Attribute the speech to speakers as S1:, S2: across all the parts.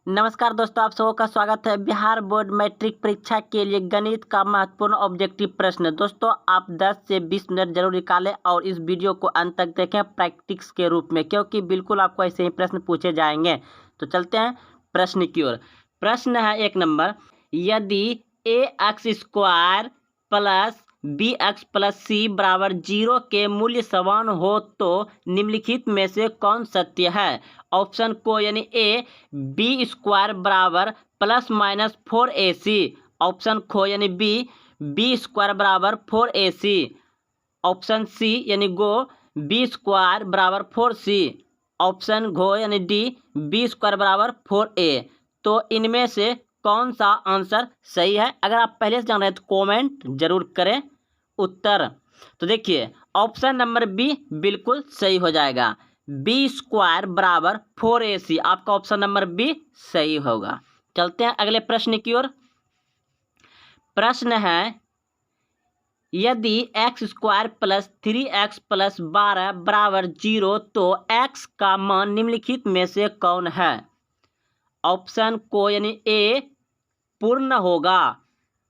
S1: नमस्कार दोस्तों, आप सबों का स्वागत है। बिहार बोर्ड मैट्रिक परीक्षा के लिए गणित का महत्वपूर्ण ऑब्जेक्टिव प्रश्न। दोस्तों, आप 10 से 20 मिनट जरूर निकालें और इस वीडियो को अंत तक देखें प्रैक्टिस के रूप में, क्योंकि बिल्कुल आपको ऐसे ही प्रश्न पूछे जाएंगे। तो चलते हैं प्रश्न की ओर। प्रश्न है 1 नंबर, यदि ax² प्लस bx प्लस सी बराबर 0 के मूल्य समान हो तो निम्नलिखित में से कौन सत्य है। ऑप्शन को यानी ए b² बराबर प्लस माइनस 4ac, ऑप्शन खो यानी b² बराबर 4ac, ऑप्शन सी यानी गो b² बराबर 4c, ऑप्शन घो यानी डी b² बराबर 4a। तो इनमें से कौन सा आंसर सही है? अगर आप पहले से जान रहे हैं तो कमेंट जरूर करें उत्तर। तो देखिए, ऑप्शन नंबर बी बिल्कुल सही हो जाएगा। b² बराबर 4ac, आपका ऑप्शन नंबर बी सही होगा। चलते हैं अगले प्रश्न की ओर। प्रश्न है, यदि x² प्लस 3x प्लस 12 बराबर 0 तो x का मान निम्नलिखित में से कौन है। ऑप्शन को यानी ए पूर्ण होगा,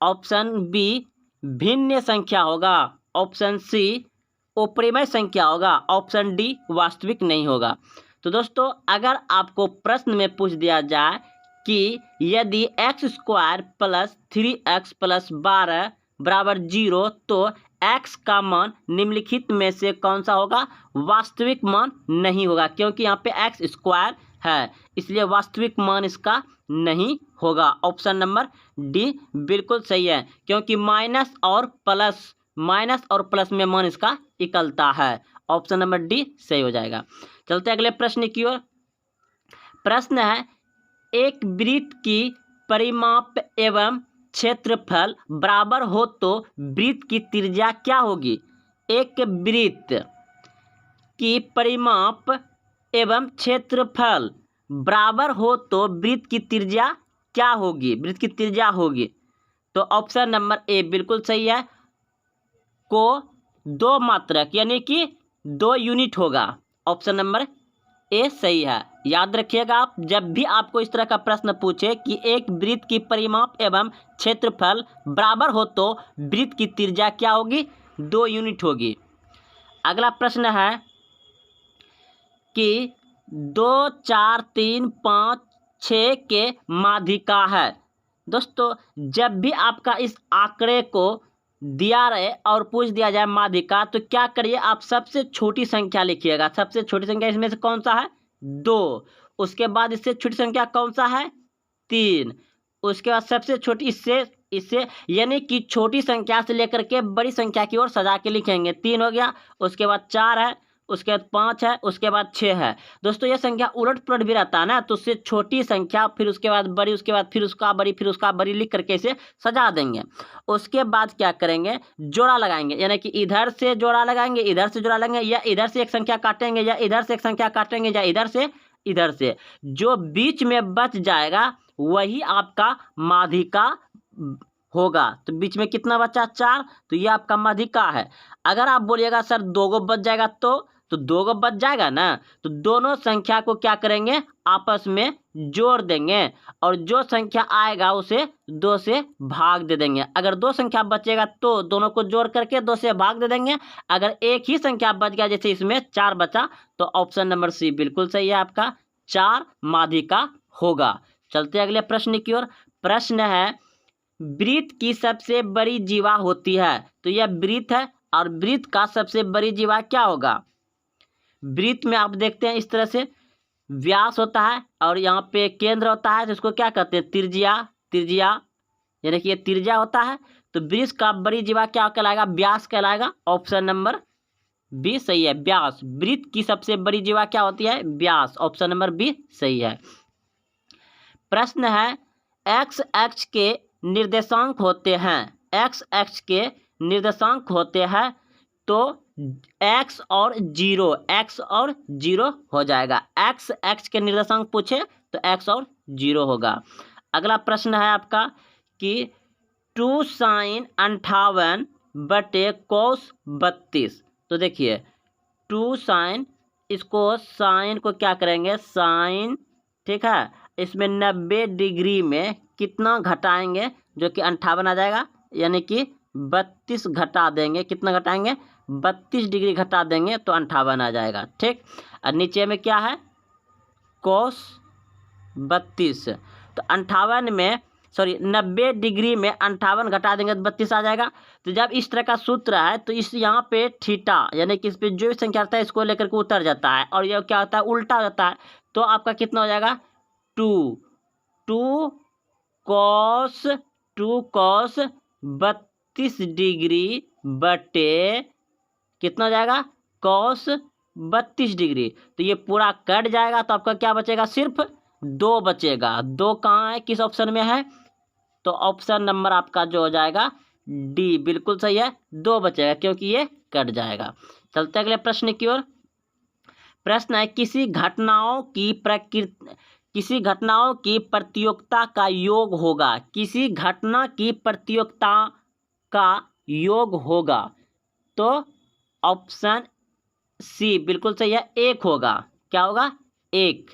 S1: ऑप्शन बी भिन्न संख्या होगा, ऑप्शन सी उपरिमेय संख्या होगा, ऑप्शन डी वास्तविक नहीं होगा। तो दोस्तों, अगर आपको प्रश्न में पूछ दिया जाए कि यदि x² प्लस 3x प्लस 12 बराबर 0 तो x का मान निम्नलिखित में से कौन सा होगा। वास्तविक मान नहीं होगा, क्योंकि यहाँ पे x² है, इसलिए वास्तविक मान इसका नहीं होगा। ऑप्शन नंबर डी बिल्कुल सही है, क्योंकि माइनस और प्लस में मान इसका निकलता है। ऑप्शन नंबर डी सही हो जाएगा। चलते अगले प्रश्न की ओर। प्रश्न है, एक वृत्त की परिमाप एवं क्षेत्रफल बराबर हो तो वृत्त की त्रिज्या क्या होगी। एक वृत्त की परिमाप एवं क्षेत्रफल बराबर हो तो वृत्त की त्रिज्या क्या होगी। वृत्त की त्रिज्या होगी, तो ऑप्शन नंबर ए बिल्कुल सही है, को 2 मात्रक यानी कि 2 यूनिट होगा। ऑप्शन नंबर ए सही है। याद रखिएगा, आप जब भी आपको इस तरह का प्रश्न पूछे कि एक वृत्त की परिमाप एवं क्षेत्रफल बराबर हो तो वृत्त की त्रिज्या क्या होगी, 2 यूनिट होगी। अगला प्रश्न है कि 2 4 3 5 6 के माध्यिका है। दोस्तों, जब भी आपका इस आंकड़े को दिया रहे और पूछ दिया जाए माध्यिका, तो क्या करिए, आप सबसे छोटी संख्या लिखिएगा। सबसे छोटी संख्या इसमें से कौन सा है, 2। उसके बाद इससे छोटी संख्या कौन सा है, 3। उसके बाद सबसे छोटी इससे यानी कि छोटी संख्या से लेकर के बड़ी संख्या की ओर सजा के लिखेंगे। 3 हो गया, उसके बाद 4 है, उसके बाद 5 है, उसके बाद 6 है। दोस्तों, यह संख्या उलट पुलट भी रहता है ना, तो उससे छोटी संख्या, फिर उसके बाद बड़ी, उसके बाद फिर उसका बड़ी, फिर उसका बड़ी लिख करके इसे सजा देंगे। उसके बाद क्या करेंगे, जोड़ा लगाएंगे, यानी कि इधर से जोड़ा लगाएंगे, इधर से जोड़ा लगाएंगे, या इधर से एक संख्या काटेंगे, या इधर से एक संख्या काटेंगे, या इधर से जो बीच में बच जाएगा वही आपका माध्यिका होगा। तो बीच में कितना बचा, 4, तो ये आपका माध्यिका है। अगर आप बोलिएगा सर 2 गो बच जाएगा तो 2 गो बच जाएगा ना, तो दोनों संख्या को क्या करेंगे, आपस में जोड़ देंगे, और जो संख्या आएगा उसे 2 से भाग दे देंगे। अगर 2 संख्या बचेगा तो दोनों को जोड़ करके 2 से भाग दे देंगे। अगर एक ही संख्या बच गया, जैसे इसमें 4 बचा, तो ऑप्शन नंबर सी बिल्कुल सही है, आपका 4 माध्यिका होगा। चलते अगले प्रश्न की ओर। प्रश्न है, वृत्त की सबसे बड़ी जीवा होती है। तो यह वृत्त है, और वृत्त का सबसे बड़ी जीवा क्या होगा। वृत्त में आप देखते हैं इस तरह से व्यास होता है और यहाँ पे केंद्र होता है, तो इसको क्या कहते हैं, त्रिज्या, यानी कि ये त्रिज्या होता है। तो वृत्त का बड़ी जीवा क्या कहलाएगा, व्यास कहलाएगा। ऑप्शन नंबर बी सही है, व्यास। वृत्त की सबसे बड़ी जीवा क्या होती है, व्यास। ऑप्शन नंबर बी सही है। प्रश्न है, एक्स अक्ष के निर्देशांक होते हैं, एक्स अक्ष के निर्देशांक होते हैं, तो x और 0 हो जाएगा। एक्स अक्ष के निर्देशांक पूछे तो x और 0 होगा। अगला प्रश्न है आपका कि 2 sin 58 बटे cos 32। तो देखिए 2 sin, इसको साइन को क्या करेंगे, साइन, ठीक है, इसमें 90 डिग्री में कितना घटाएंगे जो कि 58 आ जाएगा, यानी कि 32 घटा देंगे, कितना घटाएंगे 32 डिग्री घटा देंगे तो 58 आ जाएगा। ठीक, और नीचे में क्या है cos 32, तो 58 में 90 डिग्री में 58 घटा देंगे तो 32 आ जाएगा। तो जब इस तरह का सूत्र है तो इस यहाँ पे थीटा यानी कि इस पे जो भी संख्या आता है इसको लेकर के उतर जाता है और यह क्या होता है उल्टा हो जाता है, तो आपका कितना हो जाएगा 2 cos 32 डिग्री बटे कितना हो जाएगा cos 32 डिग्री। तो ये पूरा कट जाएगा तो आपका क्या बचेगा, सिर्फ 2 बचेगा। 2 कहाँ है, किस ऑप्शन में है, तो ऑप्शन नंबर आपका जो हो जाएगा डी, बिल्कुल सही है, 2 बचेगा क्योंकि ये कट जाएगा। चलते अगले प्रश्न की ओर। प्रश्न है किसी घटनाओं की प्रतियोगिता का योग होगा, किसी घटना की प्रतियोगिता का योग होगा, तो ऑप्शन सी बिल्कुल सही है, 1 होगा। क्या होगा 1।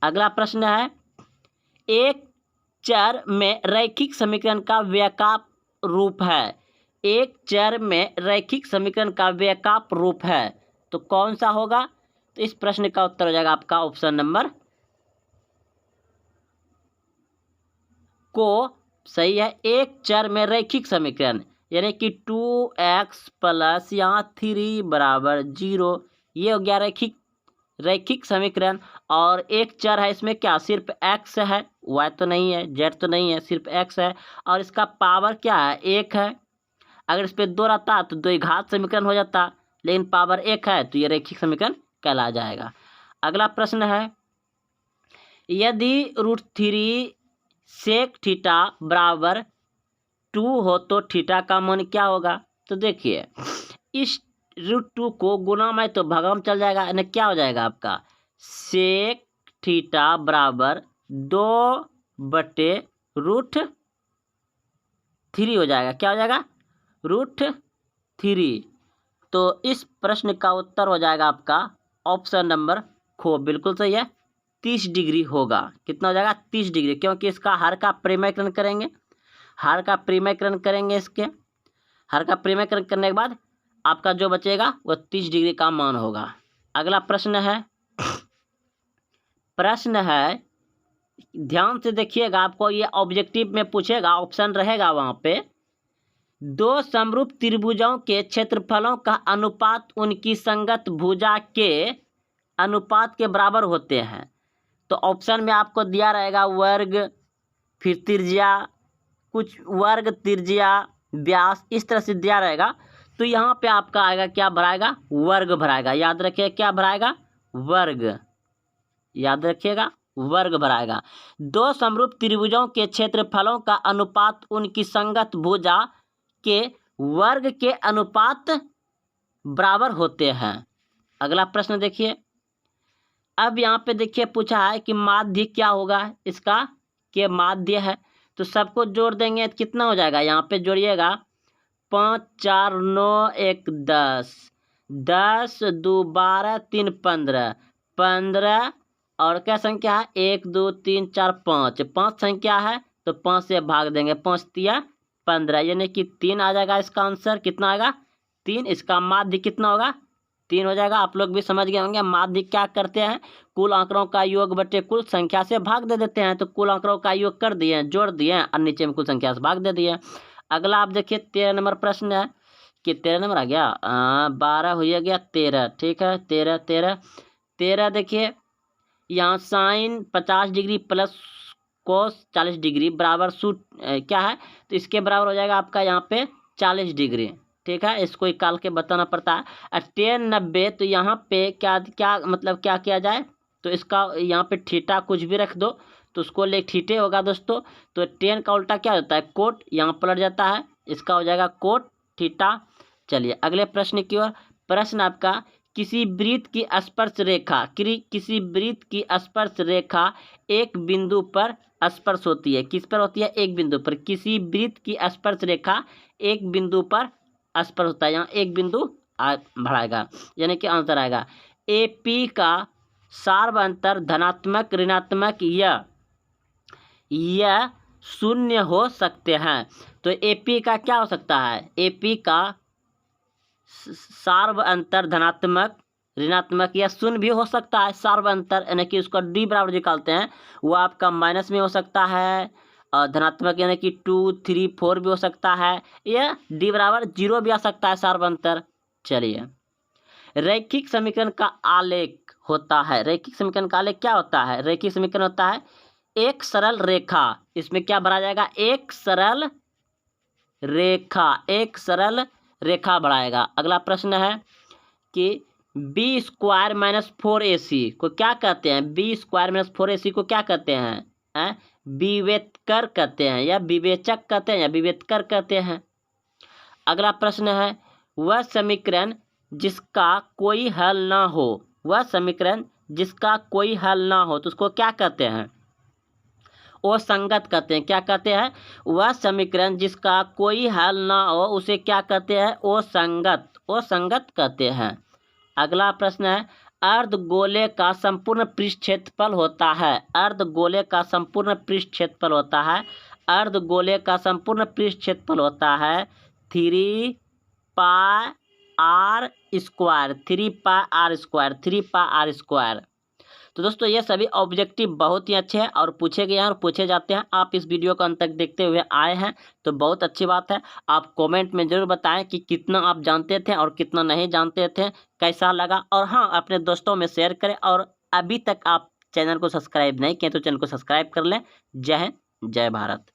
S1: अगला प्रश्न है एक चर में रैखिक समीकरण का व्यापक रूप है, एक चर में रैखिक समीकरण का व्यापक रूप है, तो कौन सा होगा, तो इस प्रश्न का उत्तर हो जाएगा आपका ऑप्शन नंबर को सही है। एक चर में रैखिक समीकरण यानी कि 2x प्लस यहाँ 3 बराबर 0, ये हो गया रैखिक समीकरण। और एक चर है इसमें क्या, सिर्फ x है, y तो नहीं है, z तो नहीं है, सिर्फ x है और इसका पावर क्या है 1 है। अगर इस पर 2 रहता तो 2 घात समीकरण हो जाता, लेकिन पावर 1 है तो ये रैखिक समीकरण कहला जाएगा। अगला प्रश्न है यदि √3 सेक थीटा बराबर 2 हो तो थीटा का मान क्या होगा, तो देखिए इस √2 को गुना में तो भागा में चल जाएगा, यानी क्या हो जाएगा आपका सेक थीटा बराबर 2/√3 हो जाएगा। क्या हो जाएगा √3। तो इस प्रश्न का उत्तर हो जाएगा आपका ऑप्शन नंबर खो, बिल्कुल सही है, 30 डिग्री होगा। कितना हो जाएगा 30 डिग्री, क्योंकि इसका हर का परिमेयकरण करेंगे, हर का परिमेयकरण करेंगे, इसके हर का परिमेयकरण करने के बाद आपका जो बचेगा वो 30 डिग्री का मान होगा। अगला प्रश्न है ध्यान से देखिएगा, आपको ये ऑब्जेक्टिव में पूछेगा, ऑप्शन रहेगा वहाँ पे, 2 समरूप त्रिभुजों के क्षेत्रफलों का अनुपात उनकी संगत भुजा के अनुपात के बराबर होते हैं। तो ऑप्शन में आपको दिया रहेगा वर्ग, फिर त्रिज्या, कुछ वर्ग त्रिज्या व्यास, इस तरह से दिया रहेगा। तो यहाँ पे आपका आएगा क्या भराएगा, वर्ग भराएगा। याद रखिए क्या भराएगा, वर्ग, याद रखिएगा वर्ग भराएगा। 2 समरूप त्रिभुजों के क्षेत्रफलों का अनुपात उनकी संगत भुजा के वर्ग के अनुपात बराबर होते हैं। अगला प्रश्न देखिए, अब यहाँ पे देखिए पूछा है कि माध्य क्या होगा, इसका के माध्य है, तो सबको जोड़ देंगे तो कितना हो जाएगा, यहाँ पे जोड़िएगा 5 4 9 1 10, 10 2 12 3 15, 15 और क्या संख्या है 1 2 3 4 5, 5 संख्या है तो 5 से भाग देंगे, 5 तिया 15, यानी कि 3 आ जाएगा इसका आंसर। कितना आएगा 3, इसका माध्य कितना होगा 3 हो जाएगा। आप लोग भी समझ गए होंगे, माध्य क्या करते हैं, कुल आंकड़ों का योग बटे कुल संख्या से भाग दे देते हैं। तो कुल आंकड़ों का योग कर दिए, जोड़ दिए और नीचे में कुल संख्या से भाग दे दिए। अगला आप देखिए 13 नंबर प्रश्न है कि 13 नंबर आ गया, 12 हो गया 13, ठीक है 13 देखिए यहाँ sine 50 degree plus cos 40 degree बराबर क्या है, तो इसके बराबर हो जाएगा आपका यहाँ पे 40 डिग्री, ठीक है, इसको निकाल के बताना पड़ता है। और 10 90, तो यहाँ पे क्या मतलब क्या किया जाए, तो इसका यहाँ पे थीटा कुछ भी रख दो तो उसको ले थीटे होगा दोस्तों। तो 10 का उल्टा क्या होता है कोट, यहाँ पलट जाता है, इसका हो जाएगा कोट थीटा। चलिए अगले प्रश्न की ओर। प्रश्न आपका किसी वृत्त की स्पर्श रेखा एक बिंदु पर स्पर्श होती है, किस पर होती है, एक बिंदु पर। किसी वृत्त की स्पर्श रेखा एक बिंदु पर स्पर्श होता है, यहाँ एक बिंदु बढ़ाएगा, यानी कि आंसर आएगा AP का सार्वअंतर धनात्मक ऋणात्मक या या शून्य हो सकते हैं। तो AP का क्या हो सकता है? AP का सार्व अंतर धनात्मक, ऋणात्मक या शून्य भी हो सकता है। सार्व अंतर यानी कि उसका D बराबर निकालते हैं, वो आपका माइनस में हो सकता है, और धनात्मक यानी कि 2, 3, 4 भी हो सकता है, या D बराबर 0 भी आ सकता है सार्व अंतर। चलिए, रैखिक समीकरण का आलेख होता है। रैखिक समीकरण का आलेख क्या होता है? रैखिक समीकरण होता है एक सरल रेखा, इसमें क्या भरा जाएगा? एक सरल रेखा, एक सरल रेखा बढ़ाएगा। अगला प्रश्न है कि बी स्क्वायर माइनस 4AC को क्या कहते हैं? बी स्क्वायर माइनस 4AC को क्या कहते हैं? विवेतकर कहते हैं, या विवेचक कहते हैं, या विवेतकर कहते हैं। अगला प्रश्न है, वह समीकरण जिसका कोई हल ना हो, वह समीकरण जिसका कोई हल ना हो तो उसको क्या कहते हैं? असंगत कहते हैं। क्या कहते हैं? वह समीकरण जिसका कोई हल ना हो उसे क्या कहते हैं? असंगत, असंगत कहते हैं। अगला प्रश्न है, अर्धगोले का संपूर्ण पृष्ठ क्षेत्रफल होता है। अर्धगोले का संपूर्ण पृष्ठ क्षेत्रफल होता है, अर्धगोले का संपूर्ण पृष्ठ क्षेत्रफल होता है 3 pi r square, 3 pi r square, 3 pi r square. तो दोस्तों ये सभी ऑब्जेक्टिव बहुत ही अच्छे हैं और पूछे गए हैं और पूछे जाते हैं। आप इस वीडियो को अंत तक देखते हुए आए हैं तो बहुत अच्छी बात है। आप कमेंट में ज़रूर बताएं कि कितना आप जानते थे और कितना नहीं जानते थे, कैसा लगा। और हाँ, अपने दोस्तों में शेयर करें, और अभी तक आप चैनल को सब्सक्राइब नहीं किए तो चैनल को सब्सक्राइब कर लें। जय हिंद, जय भारत।